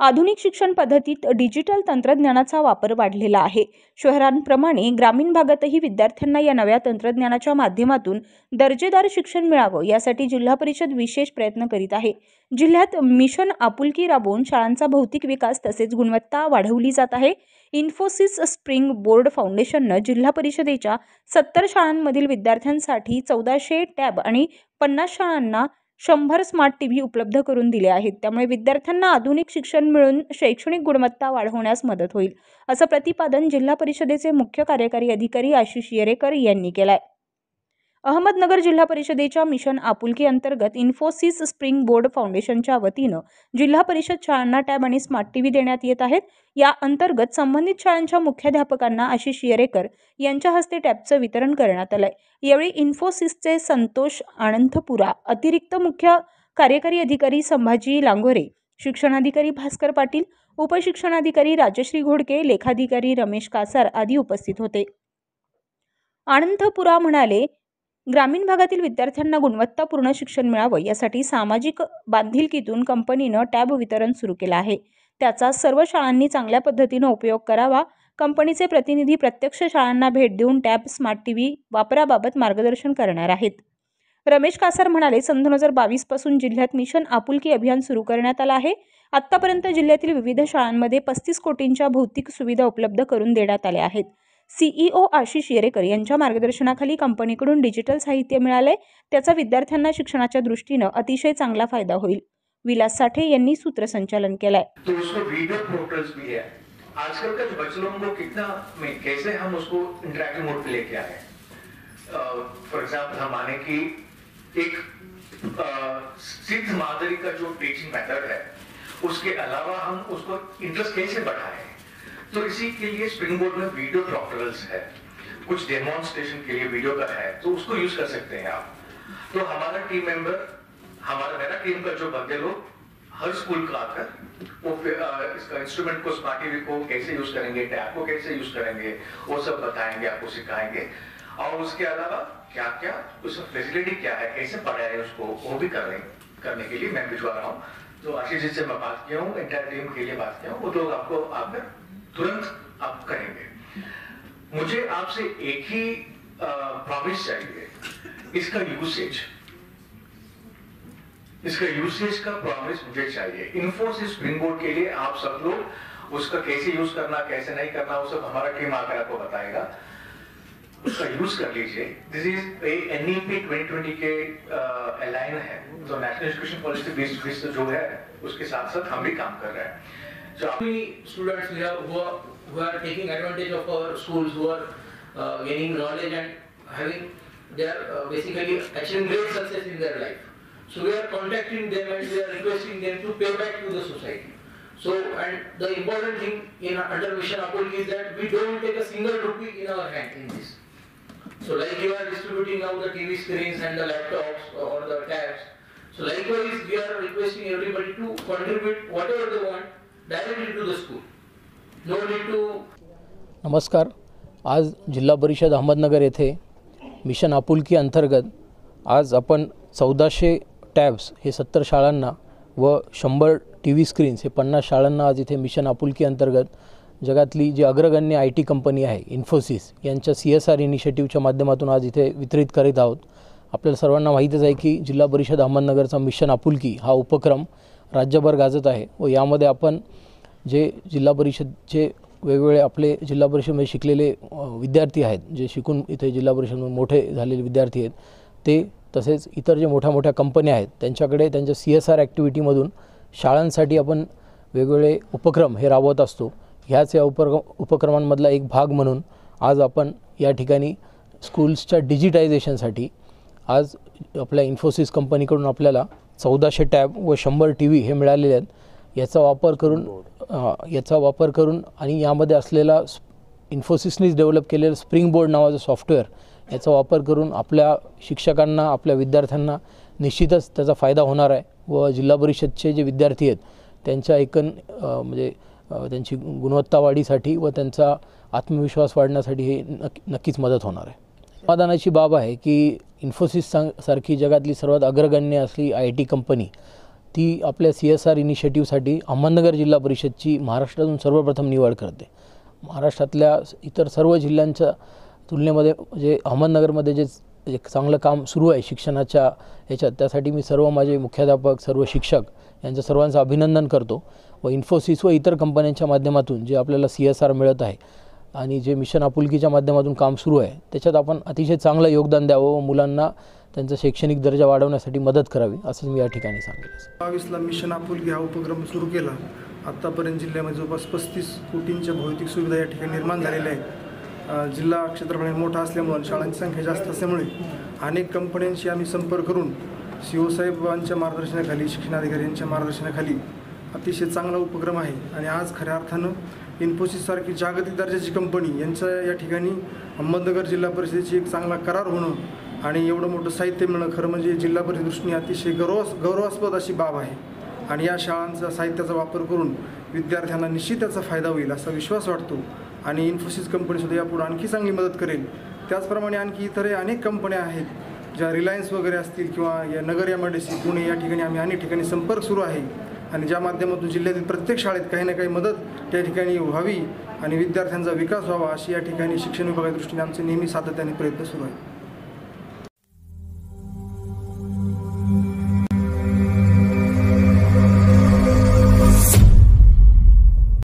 आधुनिक शिक्षण पद्धतीत डिजिटल तंत्रज्ञानाचा वापर वाढलेला आहे। शहरांप्रमाणे ग्रामीण भागातही विद्यार्थ्यांना या नव्या तंत्रज्ञानाच्या माध्यमातून दर्जेदार शिक्षण मिळावं यासाठी जिल्हा परिषद विशेष प्रयत्न करीत आहे। जिल्ह्यात मिशन आपुलकी राबवून शाळांचा भौतिक विकास तसेच गुणवत्ता वाढवली जात आहे। इन्फोसिस स्प्रिंग बोर्ड फाउंडेशनने जिल्हा परिषदेच्या 70 शाळांमधील विद्यार्थ्यांसाठी 1400 टॅब आणि 50 शाळांना 100 स्मार्ट टीव्ही उपलब्ध करून दिले आहेत। त्यामुळे विद्यार्थ्यांना आधुनिक शिक्षण मिळून शैक्षणिक गुणवत्ता वाढवण्यास मदत होईल, असं प्रतिपादन जिल्हा परिषदेचे मुख्य कार्यकारी अधिकारी आशिष येरेकर यांनी केले। अहमदनगर जिल्हा परिषदेच्या मिशन आपुलकी अंतर्गत इन्फोसिस स्प्रिंग बोर्ड फाउंडेशनच्या वतीने जिल्हा परिषद शाळांना टॅब आणि स्मार्ट टीव्ही देण्यात येत आहेत। या अंतर्गत संबंधित शाळांच्या मुख्याध्यापकांना आशिष येरेकर यांच्या हस्ते टॅबचं वितरण करण्यात आलंय। यावेळी इन्फोसिसचे संतोष आनंदपुरा, अतिरिक्त मुख्य कार्यकारी अधिकारी संभाजी लांगोरे, शिक्षणाधिकारी भास्कर पाटील, उपशिक्षणाधिकारी राजश्री घोडके, लेखाधिकारी रमेश कासार आदी उपस्थित होते। आनंदपुरा म्हणाले, ग्रामीण भागातील विद्यार्थ्यांना गुणवत्तापूर्ण शिक्षण मिळावं यासाठी सामाजिक बांधिलकीतून कंपनीनं टॅब वितरण सुरू केलं आहे। त्याचा सर्व शाळांनी चांगल्या पद्धतीने उपयोग करावा। कंपनीचे प्रतिनिधी प्रत्यक्ष शाळांना भेट देऊन टॅब, स्मार्ट टीव्ही वापराबाबत मार्गदर्शन करणार आहेत। रमेश कासार म्हणाले, सन 2022 पासून जिल्ह्यात मिशन आपुलकी अभियान सुरू करण्यात आलं आहे। आतापर्यंत जिल्ह्यातील विविध शाळांमध्ये 35 कोटींच्या भौतिक सुविधा उपलब्ध करून देण्यात आल्या आहेत। सीईओ आशिष येरेकर यांच्या मार्गदर्शनाखाली कंपनीकडून डिजिटल साहित्य मिळाले, त्याचा विद्यार्थ्यांना शिक्षणाच्या दृष्टीने अतिशय चांगला फायदा होईल। विलास साठे यांनी सूत्रसंचालन केलंय। तो उसको वीडियो पोर्टल्स भी है। आजकल का जो बच्चों को कितना कैसे हम उसको इंटरैक्टिव मोड पे लेके आए। फॉर एग्जांपल हम माने कि एक सिद्ध मादरी का जो टीचिंग मेथड है, उसके अलावा हम उसको इंटरेस्ट कैसे बढ़ाएं। तो इसी के लिए स्प्रिंग बोर्ड में वीडियो ट्यूटोरियल्स है, कुछ डेमोन्स्ट्रेशन के लिए वीडियो का है, तो उसको यूज कर सकते हैं आप। तो हमारा टीम मेंबर, मेरा टीम का जो बंदे लोग हर स्कूल का आकर वो इसका इंस्ट्रूमेंट को, स्मार्ट टीवी को कैसे यूज करेंगे, टैब को कैसे यूज करेंगे, वो सब बताएंगे, आपको सिखाएंगे। और उसके अलावा क्या क्या उसमें फैसिलिटी क्या है, कैसे पढ़ाए उसको, वो भी करने के लिए मैं भिजवा रहा हूँ। तो आशीष जी से मैं बात किया हूँ, एंटायर टीम के लिए बात किया हूँ, वो लोग आपको आकर तुरंत आप करेंगे। मुझे आपसे एक ही प्रॉमिस चाहिए, इसका यूसेज का प्रॉमिस मुझे चाहिए। इन्फोसिस स्प्रिंग बोर्ड के लिए आप सब लोग उसका कैसे यूज करना, कैसे नहीं करना, वो सब हमारा टीम आकर आपको बताएगा। उसका यूज कर लीजिए। दिस इज एनईपी 2020 के अलाइन है, तो नेशनल एजुकेशन पॉलिसी बेस्ड जो है उसके साथ साथ हम भी काम कर रहे हैं। So how many students we have who are taking advantage of our schools, who are gaining knowledge and having their basically achieving great success in their life. So we are contacting them and we are requesting them to pay back to the society. So, and the important thing in under Mission Apulki is that we don't take a single rupee in our hand in this. So like you are distributing now the TV screens and the laptops or the tabs. So likewise we are requesting everybody to contribute whatever they want directly to the school. No need to. नमस्कार। आज जिल्हा परिषद अहमदनगर येथे mission आपुलकी अंतर्गत आज आपण 1400 tabs हे 70 शाळांना व 100 टीव्ही स्क्रीन्स हे 50 शाळांना आज इथे मिशन आपुलकी अंतर्गत जगातली जी अग्रगण्य IT कंपनी आहे इन्फोसिस यांच्या CSR इनिशिएटिव्हच्या माध्यमातून आज इथे वितरित करीत आहोत। आपल्याला सर्वांना माहीतच आहे की जिल्हा परिषद अहमदनगरचा मिशन आपुलकी हा उपक्रम राज्यभर गाजत आहे व यामध्ये आपण जे जिल्हा परिषदचे वेगवेगळे आपले जिल्हा परिषदेमध्ये शिकलेले विद्यार्थी आहेत, जे शिकून इथे जिल्हा परिषदेमध्ये मोठे झालेले विद्यार्थी आहेत, ते तसेच इतर जे मोठ्या कंपन्या आहेत त्यांच्याकडे त्यांच्या CSR ॲक्टिव्हिटीमधून शाळांसाठी आपण वेगवेगळे उपक्रम हे राबवत असतो। ह्याच या उपक्रमांमधला एक भाग म्हणून आज आपण या ठिकाणी स्कूल्सच्या डिजिटायझेशनसाठी आज आपल्या इन्फोसिस कंपनीकडून आपल्याला 1400 टॅब व 100 टीव्ही हे मिळालेले आहेत। याचा वापर करून आणि यामध्ये असलेला इन्फोसिसनीच डेव्हलप केलेलं स्प्रिंग बोर्ड नावाचं सॉफ्टवेअर याचा वापर करून आपल्या शिक्षकांना, आपल्या विद्यार्थ्यांना निश्चितच त्याचा फायदा होणार आहे व जिल्हा परिषदचे जे विद्यार्थी आहेत त्यांच्या म्हणजे त्यांची गुणवत्ता वाढीसाठी व त्यांचा आत्मविश्वास वाढण्यासाठी हे नक्कीच मदत होणार आहे। समाधानाची बाब आहे की इन्फोसिस सारखी जगातली सर्वात अग्रगण्य असली IT कंपनी ती आपल्या CSR इनिशिएटिव्हसाठी अहमदनगर जिल्हा परिषदची महाराष्ट्रातून सर्वप्रथम निवड करते. महाराष्ट्रातल्या इतर सर्व जिल्ह्यांच्या तुलनेमध्ये म्हणजे अहमदनगरमध्ये जे एक चांगलं काम सुरू आहे शिक्षणाच्या ह्याच्यात, त्यासाठी मी सर्व माझे मुख्याध्यापक, सर्व शिक्षक यांचं सर्वांचं अभिनंदन करतो. व इन्फोसिस व इतर कंपन्यांच्या माध्यमातून जे आपल्याला CSR मिळत आहे आणि जे मिशन आपुलकीच्या माध्यमातून काम सुरू आहे त्याच्यात आपण अतिशय चांगलं योगदान द्यावं व मुलांना त्यांचा शैक्षणिक दर्जा वाढवण्यासाठी मदत करावी असं मी या ठिकाणी सांगेन. 22ला मिशन आपुलकी हा उपक्रम सुरू केला. आत्तापर्यंत जिल्ह्यामध्ये जवळपास 35 कोटींच्या भौतिक सुविधा या ठिकाणी निर्माण झालेल्या आहेत. जिल्हा क्षेत्रफळाने मोठा असल्यामुळे शाळांची संख्या जास्त असल्यामुळे अनेक कंपन्यांशी आम्ही संपर्क करून CO साहेबांच्या मार्गदर्शनाखाली, शिक्षणाधिकारी यांच्या मार्गदर्शनाखाली अतिशय चांगला उपक्रम आहे. आणि आज खऱ्या अर्थानं इन्फोसिससारखी जागतिक दर्जाची कंपनी यांचं या ठिकाणी अहमदनगर जिल्हा परिषदेची एक चांगला करार होणं आणि एवढं मोठं साहित्य मिळणं खरं म्हणजे जिल्हा परिषद दृष्टीने अतिशय गौरवास्पद अशी बाब आहे. आणि या शाळांचा साहित्याचा वापर करून विद्यार्थ्यांना निश्चित त्याचा फायदा होईल असा विश्वास वाटतो. आणि इन्फोसिस कंपनीसुद्धा यापुढे आणखी चांगली मदत करेल. त्याचप्रमाणे आणखी इतर अनेक कंपन्या आहेत ज्या रिलायन्स वगैरे असतील किंवा या नगर MIDC पुणे या ठिकाणी आम्ही अनेक ठिकाणी संपर्क सुरू आहे. आणि ज्या माध्यमातून जिल्ह्यातील प्रत्येक शाळेत काही ना काही मदत त्या ठिकाणी व्हावी आणि विद्यार्थ्यांचा विकास व्हावा अशी या ठिकाणी शिक्षण विभागाच्या दृष्टीने आमचे नेहमी सातत्याने प्रयत्न सुरू आहे.